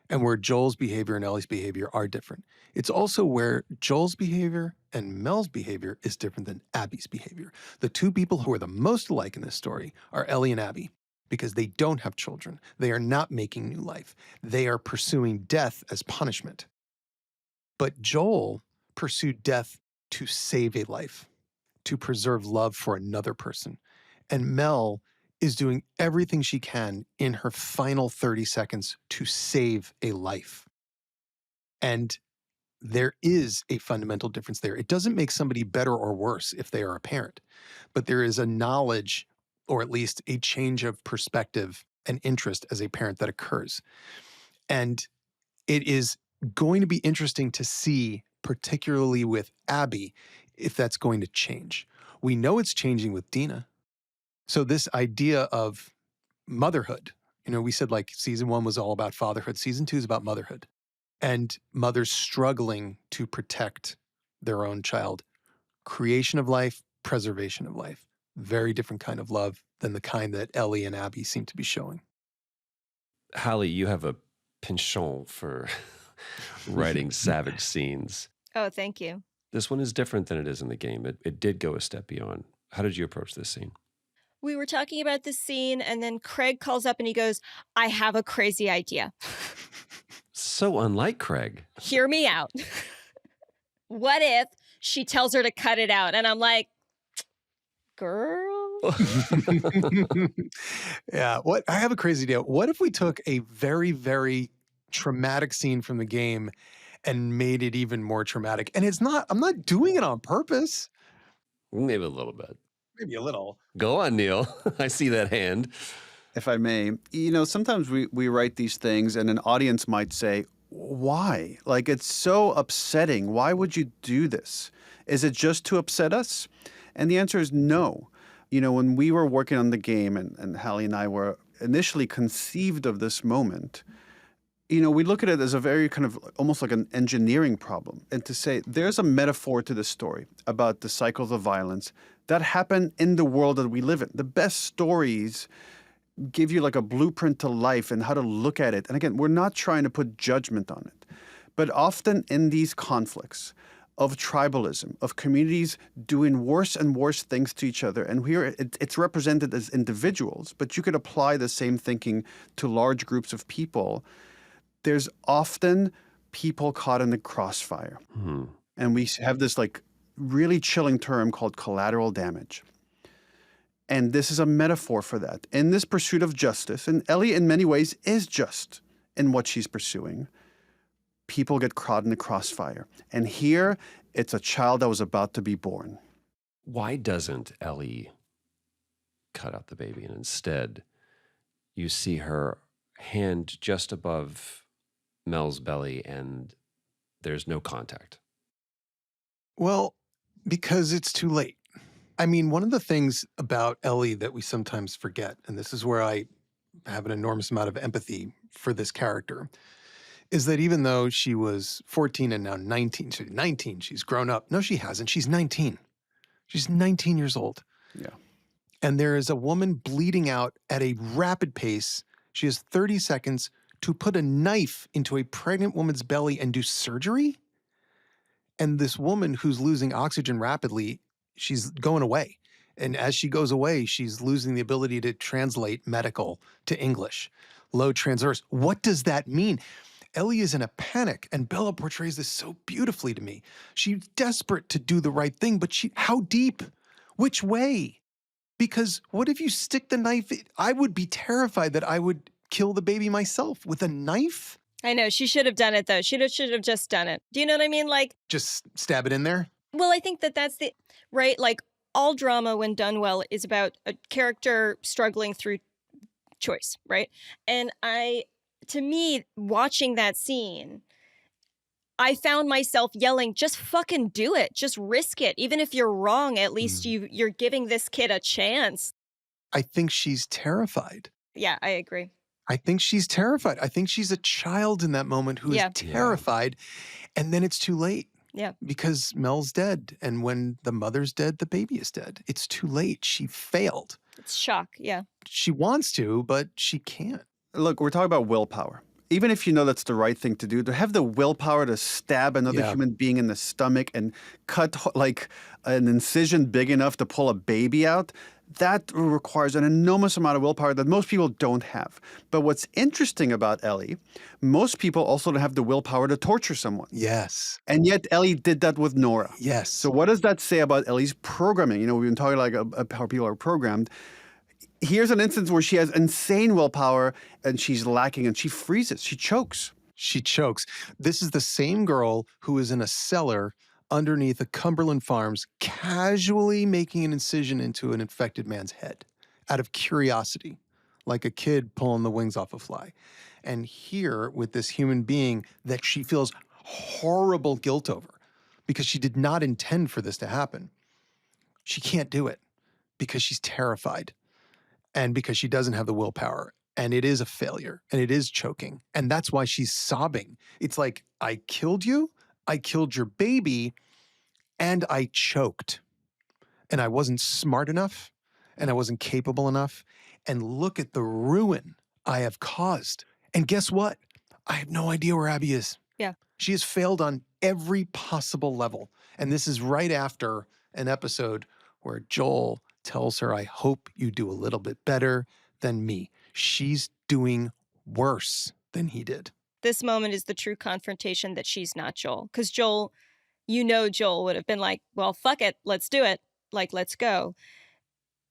and where Joel's behavior and Ellie's behavior are different. It's also where Joel's behavior and Mel's behavior is different than Abby's behavior. The two people who are the most alike in this story are Ellie and Abby, because they don't have children. They are not making new life. They are pursuing death as punishment. But Joel pursued death to save a life, to preserve love for another person. And Mel is doing everything she can in her final 30 seconds to save a life. And there is a fundamental difference there. It doesn't make somebody better or worse if they are a parent, but there is a knowledge, or at least a change of perspective and interest as a parent that occurs. And it is going to be interesting to see, particularly with Abby, if that's going to change. We know it's changing with Dina. So this idea of motherhood, we said like season 1 was all about fatherhood. Season 2 is about motherhood and mothers struggling to protect their own child. Creation of life, preservation of life. Very different kind of love than the kind that Ellie and Abby seem to be showing. Halley, you have a penchant for writing savage scenes. Oh, thank you. This one is different than it is in the game. It did go a step beyond. How did you approach this scene? We were talking about this scene, and then Craig calls up and he goes, I have a crazy idea. So unlike Craig. Hear me out. What if she tells her to cut it out? And I'm like, girl. Yeah. I have a crazy idea. What if we took a very, very traumatic scene from the game and made it even more traumatic? And I'm not doing it on purpose. Maybe a little bit. Maybe a little. Go on, Neil. I see that hand. If I may, sometimes we write these things and an audience might say, why? Like, it's so upsetting. Why would you do this? Is it just to upset us? And the answer is no. When we were working on the game and Halley and I were initially conceived of this moment, we look at it as a very kind of almost like an engineering problem. And to say there's a metaphor to the story about the cycles of violence that happen in the world that we live in. The best stories give you like a blueprint to life and how to look at it. And again, we're not trying to put judgment on it. But often in these conflicts of tribalism, of communities doing worse and worse things to each other, and here it's represented as individuals, but you could apply the same thinking to large groups of people. There's often people caught in the crossfire. And we have this like really chilling term called collateral damage. And this is a metaphor for that. In this pursuit of justice, and Ellie in many ways is just in what she's pursuing, people get caught in the crossfire. And here, it's a child that was about to be born. Why doesn't Ellie cut out the baby and instead you see her hand just above Mel's belly and there's no contact? Well, because it's too late. I mean, one of the things about Ellie that we sometimes forget, and this is where I have an enormous amount of empathy for this character, is that even though she was 14 and now 19, she's grown up. No, she hasn't. She's 19. She's 19 years old. Yeah. And there is a woman bleeding out at a rapid pace. She has 30 seconds to put a knife into a pregnant woman's belly and do surgery. And this woman who's losing oxygen rapidly, she's going away. And as she goes away, she's losing the ability to translate medical to English. Low transverse. What does that mean? Ellie is in a panic, and Bella portrays this so beautifully to me. She's desperate to do the right thing, but how deep? Which way? Because what if you stick the knife? I would be terrified that I would kill the baby myself with a knife. I know. She should have done it, though. She should have just done it. Do you know what I mean? Like, just stab it in there? Well, I think that's right? Like, all drama, when done well, is about a character struggling through choice, right? And to me, watching that scene, I found myself yelling, just fucking do it. Just risk it. Even if you're wrong, at least you're giving this kid a chance. I think she's terrified. Yeah, I agree. I think she's terrified. I think she's a child in that moment who is terrified, and then it's too late. Yeah. Because Mel's dead. And when the mother's dead, the baby is dead. It's too late. She failed. It's shock. Yeah. She wants to, but she can't. Look, we're talking about willpower. Even if you know that's the right thing to do, to have the willpower to stab another Yeah. human being in the stomach and cut like an incision big enough to pull a baby out, that requires an enormous amount of willpower that most people don't have. But what's interesting about Ellie, most people also don't have the willpower to torture someone. Yes. And yet Ellie did that with Nora. Yes. So what does that say about Ellie's programming? You know, we've been talking like how people are programmed. Here's an instance where she has insane willpower and she's lacking and she freezes. She chokes. She chokes. This is the same girl who is in a cellar underneath a Cumberland Farms, casually making an incision into an infected man's head out of curiosity, like a kid pulling the wings off a fly. And here, with this human being that she feels horrible guilt over because she did not intend for this to happen, she can't do it because she's terrified and because she doesn't have the willpower. And it is a failure and it is choking. And that's why she's sobbing. It's like, I killed you, I killed your baby, and I choked. And I wasn't smart enough and I wasn't capable enough. And look at the ruin I have caused. And guess what? I have no idea where Abby is. Yeah. She has failed on every possible level. And this is right after an episode where Joel tells her, I hope you do a little bit better than me. She's doing worse than he did. This moment is the true confrontation that she's not Joel. Because Joel, you know, Joel would have been like, well, fuck it. Let's do it. Like, let's go.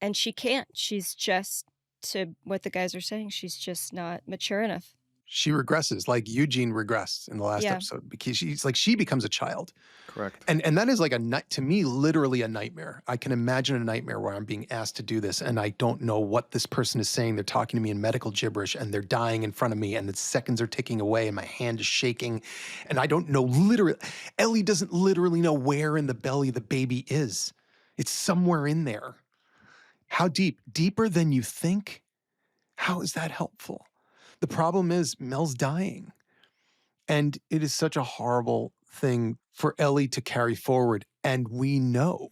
And she can't. She's just, to what the guys are saying, she's just not mature enough. She regresses like Eugene regressed in the last Yeah. episode because she's like, she becomes a child. Correct. And that is like to me, literally a nightmare. I can imagine a nightmare where I'm being asked to do this and I don't know what this person is saying. They're talking to me in medical gibberish and they're dying in front of me and the seconds are ticking away and my hand is shaking and I don't know literally. Ellie doesn't literally know where in the belly the baby is. It's somewhere in there. How deep? Deeper than you think? How is that helpful? The problem is Mel's dying. And it is such a horrible thing for Ellie to carry forward. And we know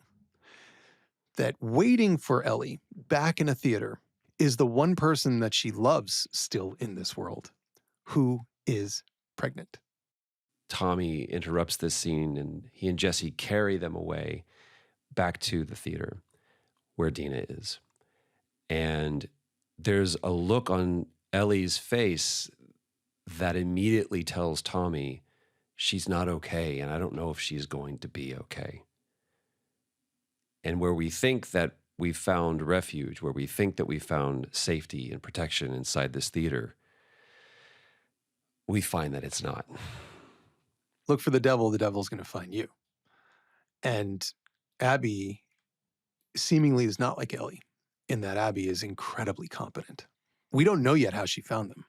that waiting for Ellie back in a theater is the one person that she loves still in this world who is pregnant. Tommy interrupts this scene and he and Jesse carry them away back to the theater where Dina is. And there's a look on Ellie's face that immediately tells Tommy she's not okay, and I don't know if she's going to be okay. And where we think that we found refuge, where we think that we found safety and protection inside this theater, we find that it's not. Look for the devil's going to find you. And Abby seemingly is not like Ellie in that Abby is incredibly competent. We don't know yet how she found them,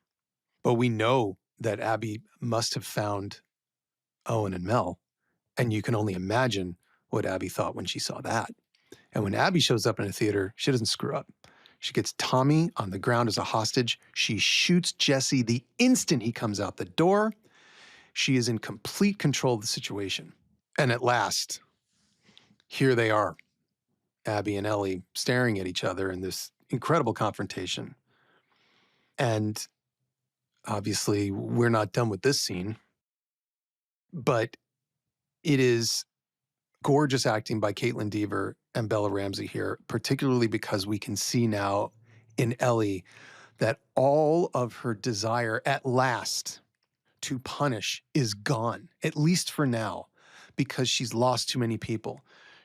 but we know that Abby must have found Owen and Mel, and you can only imagine what Abby thought when she saw that. And when Abby shows up in a theater, she doesn't screw up. She gets Tommy on the ground as a hostage. She shoots Jesse the instant he comes out the door. She is in complete control of the situation. And at last, here they are, Abby and Ellie staring at each other in this incredible confrontation. And obviously, we're not done with this scene, but it is gorgeous acting by Caitlin Dever and Bella Ramsey here, particularly because we can see now in Ellie that all of her desire at last to punish is gone, at least for now, because she's lost too many people.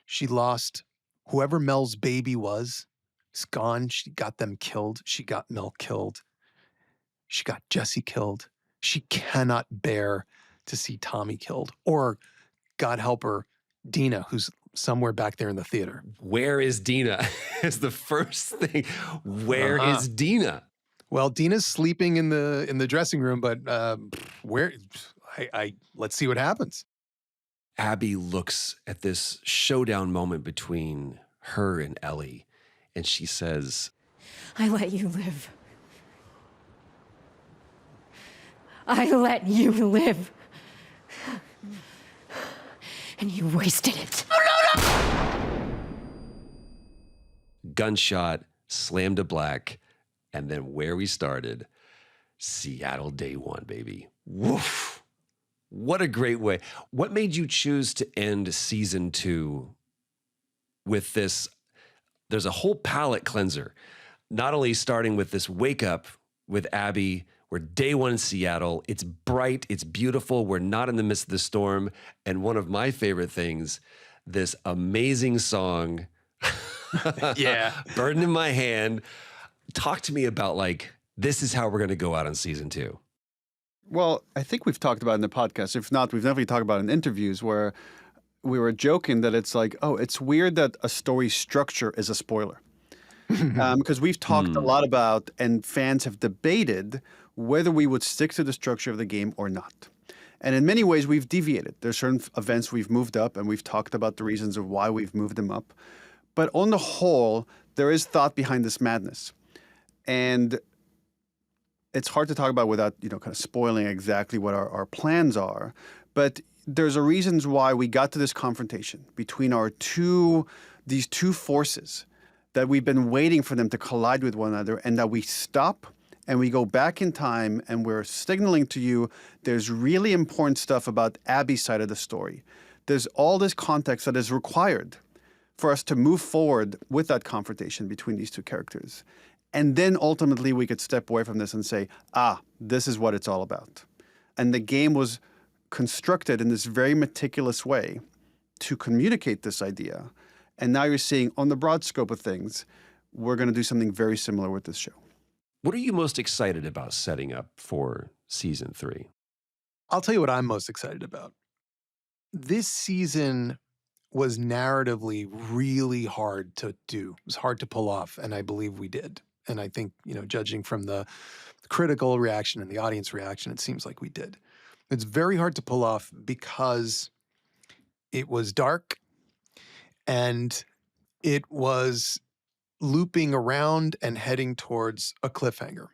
She lost whoever Mel's baby was. It's gone. She got them killed. She got Mel killed. She got Jesse killed. She cannot bear to see Tommy killed. Or, God help her, Dina, who's somewhere back there in the theater. Where is Dina? Is the first thing. Where is Dina? Well, Dina's sleeping in the dressing room, but where? Let's see what happens. Abby looks at this showdown moment between her and Ellie, and she says, I let you live. I let you live. and you wasted it. Gunshot, slam to black, and then where we started, Seattle day one, baby. Woof. What a great way. What made you choose to end season 2 with this? There's a whole palate cleanser, not only starting with this wake up with Abby. We're day one in Seattle. It's bright. It's beautiful. We're not in the midst of the storm. And one of my favorite things, this amazing song, Yeah. Burden in My Hand. Talk to me about this is how we're going to go out on season 2. Well, I think we've talked about it in the podcast. If not, we've definitely talked about it in interviews where we were joking that it's like, oh, it's weird that a story structure is a spoiler. Because we've talked a lot about, and fans have debated, whether we would stick to the structure of the game or not. And in many ways, we've deviated. There's certain events we've moved up, and we've talked about the reasons of why we've moved them up. But on the whole, there is thought behind this madness. And it's hard to talk about without, kind of spoiling exactly what our plans are. But there's a reasons why we got to this confrontation between these two forces that we've been waiting for them to collide with one another, and that we stop and we go back in time and we're signaling to you there's really important stuff about Abby's side of the story. There's all this context that is required for us to move forward with that confrontation between these two characters. And then ultimately we could step away from this and say, this is what it's all about. And the game was constructed in this very meticulous way to communicate this idea. And now you're seeing, on the broad scope of things, we're going to do something very similar with this show. What are you most excited about setting up for season 3? I'll tell you what I'm most excited about. This season was narratively really hard to do. It was hard to pull off, and I believe we did. And I think, judging from the critical reaction and the audience reaction, it seems like we did. It's very hard to pull off because it was dark and it was looping around and heading towards a cliffhanger.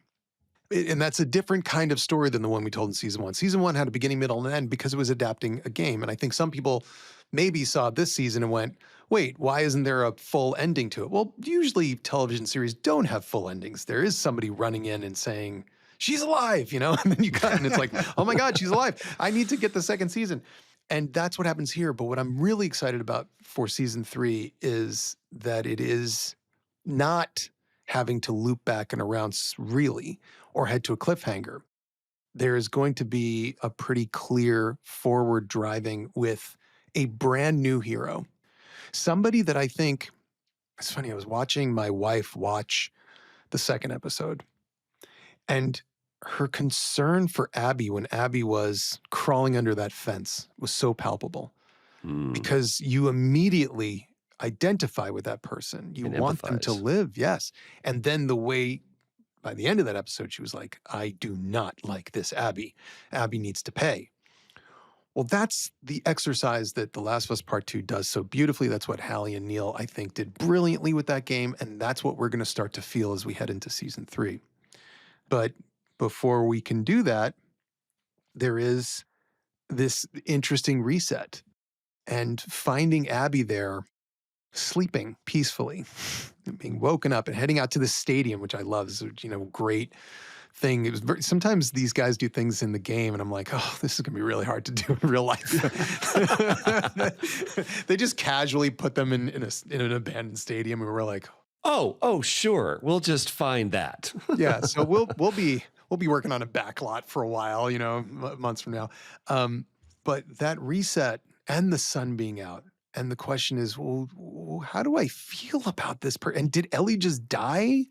And that's a different kind of story than the one we told in season 1. Season 1 had a beginning, middle, and end because it was adapting a game. And I think some people maybe saw this season and went, wait, why isn't there a full ending to it? Well, usually television series don't have full endings. There is somebody running in and saying, she's alive, and then you cut and it's like, oh my God, she's alive. I need to get the second season. And that's what happens here. But what I'm really excited about for season 3 is that it is not having to loop back and around really or head to a cliffhanger. There is going to be a pretty clear forward driving with a brand new hero. Somebody that I think, it's funny, I was watching my wife watch the second episode, and her concern for Abby when Abby was crawling under that fence was so palpable because you immediately identify with that person. You want them to live, yes. And then the way, by the end of that episode, she was like, I do not like this Abby. Abby needs to pay. Well, that's the exercise that The Last of Us Part 2 does so beautifully. That's what Halley and Neil, I think, did brilliantly with that game. And that's what we're going to start to feel as we head into season 3. But before we can do that, there is this interesting reset. And finding Abby there, sleeping peacefully, being woken up and heading out to the stadium, which I love, is a great thing. It was sometimes these guys do things in the game and I'm like, oh, this is gonna be really hard to do in real life. They just casually put them in an abandoned stadium and we're like, oh, sure, we'll just find that. Yeah, so we'll be working on a back lot for a while, months from now. But that reset and the sun being out, and the question is, well, how do I feel about this person? And did Ellie just die?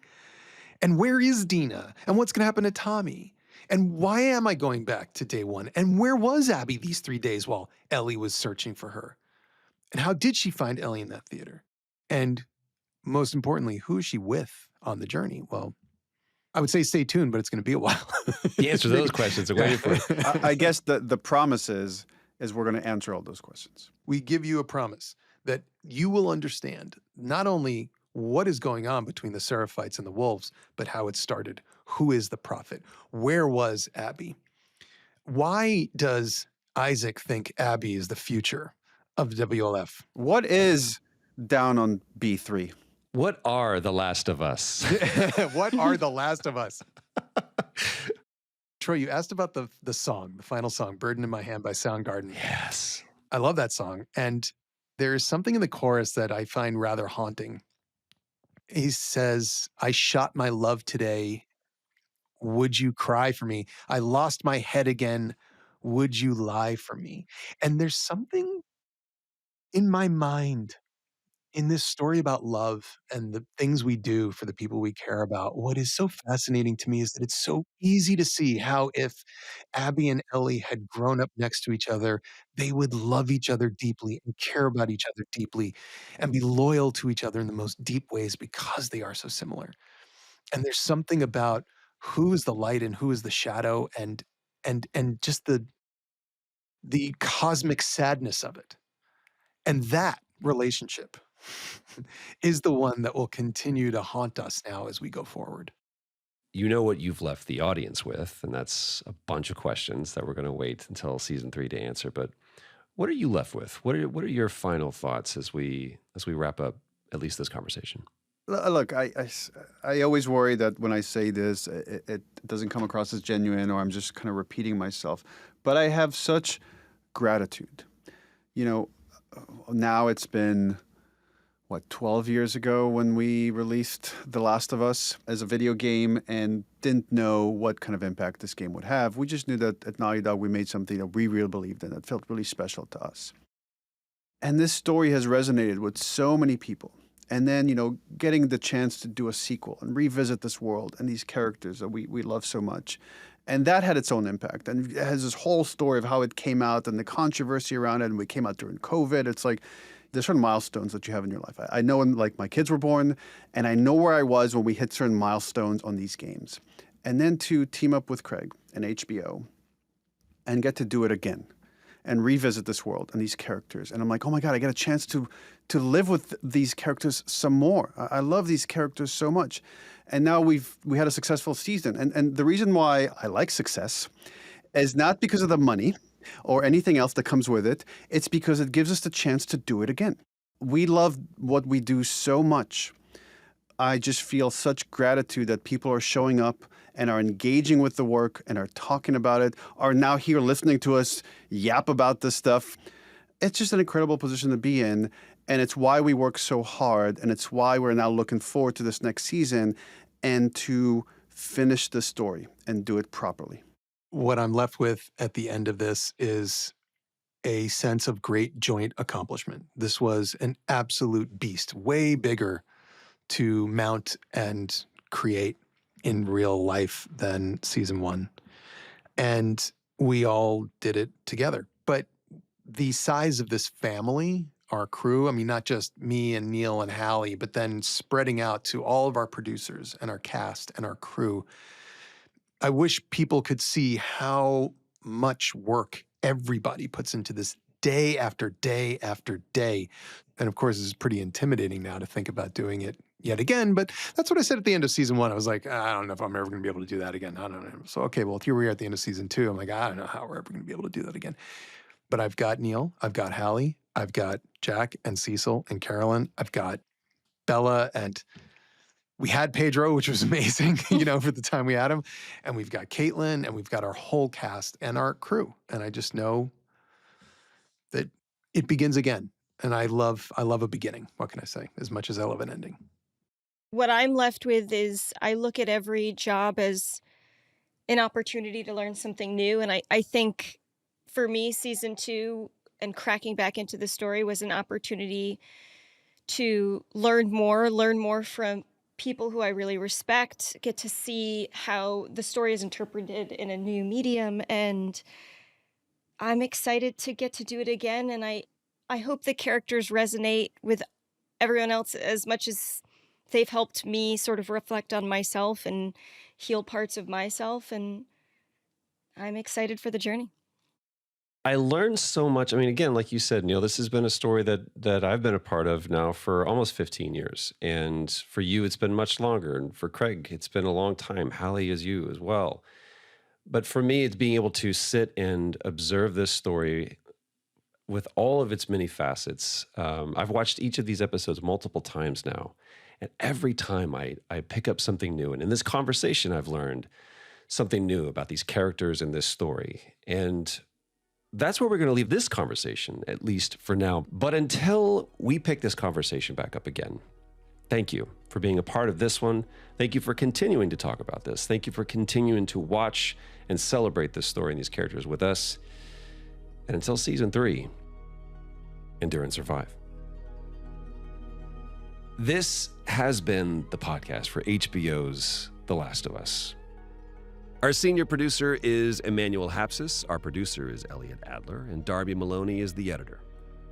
And where is Dina? And what's going to happen to Tommy? And why am I going back to day 1? And where was Abby these 3 days while Ellie was searching for her? And how did she find Ellie in that theater? And most importantly, who is she with on the journey? Well, I would say stay tuned, but it's going to be a while. The answer to those questions are waiting for you. I guess the promise is we're going to answer all those questions. We give you a promise that you will understand not only what is going on between the Sarafites and the wolves, but how it started. Who is the prophet? Where was Abby? Why does Isaac think Abby is the future of WLF. What is down on B3? What are The Last of Us? What are The Last of Us? Troy, you asked about the song, the final song, Burden in My Hand by Soundgarden. Yes. I love that song. And there is something in the chorus that I find rather haunting. He says, I shot my love today. Would you cry for me? I lost my head again. Would you lie for me? And there's something in my mind in this story about love and the things we do for the people we care about. What is so fascinating to me is that it's so easy to see how if Abby and Ellie had grown up next to each other, they would love each other deeply and care about each other deeply and be loyal to each other in the most deep ways because they are so similar. And there's something about who is the light and who is the shadow and just the cosmic sadness of it. And that relationship is the one that will continue to haunt us now as we go forward. You know what you've left the audience with, and that's a bunch of questions that we're going to wait until season 3 to answer. But what are you left with? What are your final thoughts as we wrap up at least this conversation? Look, I always worry that when I say this, it doesn't come across as genuine or I'm just kind of repeating myself. But I have such gratitude. You know, now it's been, 12 years ago when we released The Last of Us as a video game and didn't know what kind of impact this game would have. We just knew that at Naughty Dog we made something that we really believed in, that felt really special to us. And this story has resonated with so many people. And then, getting the chance to do a sequel and revisit this world and these characters that we love so much. And that had its own impact. And it has this whole story of how it came out and the controversy around it. And we came out during COVID. It's like there's certain milestones that you have in your life. I know when my kids were born, and I know where I was when we hit certain milestones on these games. And then to team up with Craig and HBO and get to do it again and revisit this world and these characters. And I'm like, oh my God, I get a chance to live with these characters some more. I love these characters so much. And now we had a successful season. And the reason why I like success is not because of the money or anything else that comes with it. It's because it gives us the chance to do it again. We love what we do so much. I just feel such gratitude that people are showing up and are engaging with the work and are talking about it, are now here listening to us yap about this stuff. It's just an incredible position to be in, and it's why we work so hard, and it's why we're now looking forward to this next season and to finish the story and do it properly. What I'm left with at the end of this is a sense of great joint accomplishment. This was an absolute beast, way bigger to mount and create in real life than season 1. And we all did it together. But the size of this family, our crew, I mean, not just me and Neil and Halley, but then spreading out to all of our producers and our cast and our crew. I wish people could see how much work everybody puts into this day after day after day. And of course, it's pretty intimidating now to think about doing it yet again. But that's what I said at the end of season 1. I was like, I don't know if I'm ever going to be able to do that again. I don't know. So, okay, well, here we are at the end of season 2. I'm like, I don't know how we're ever going to be able to do that again. But I've got Neil, I've got Halley, I've got Jack and Cecil and Carolyn, I've got Bella, and we had Pedro, which was amazing, for the time we had him. And we've got Caitlin, and we've got our whole cast and our crew. And I just know that it begins again. And I love a beginning. What can I say? As much as I love an ending. What I'm left with is I look at every job as an opportunity to learn something new. And I think for me, season 2 and cracking back into the story was an opportunity to learn more from people who I really respect, get to see how the story is interpreted in a new medium. And I'm excited to get to do it again. And I hope the characters resonate with everyone else as much as they've helped me sort of reflect on myself and heal parts of myself. And I'm excited for the journey. I learned so much. I mean, again, like you said, Neil, this has been a story that I've been a part of now for almost 15 years. And for you, it's been much longer. And for Craig, it's been a long time. Halley is you as well. But for me, it's being able to sit and observe this story with all of its many facets. I've watched each of these episodes multiple times now, and every time I pick up something new. And in this conversation, I've learned something new about these characters in this story. And that's where we're going to leave this conversation, at least for now. But until we pick this conversation back up again, thank you for being a part of this one. Thank you for continuing to talk about this. Thank you for continuing to watch and celebrate this story and these characters with us. And until season 3, endure and survive. This has been the podcast for HBO's The Last of Us. Our senior producer is Emmanuel Hapsis. Our producer is Elliot Adler, and Darby Maloney is the editor.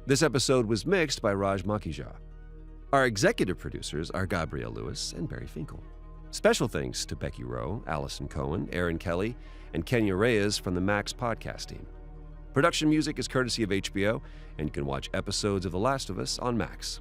This episode was mixed by Raj Makija. Our executive producers are Gabrielle Lewis and Barry Finkel. Special thanks to Becky Rowe, Allison Cohen, Aaron Kelly, and Kenya Reyes from the Max podcast team. Production music is courtesy of HBO, and you can watch episodes of The Last of Us on Max.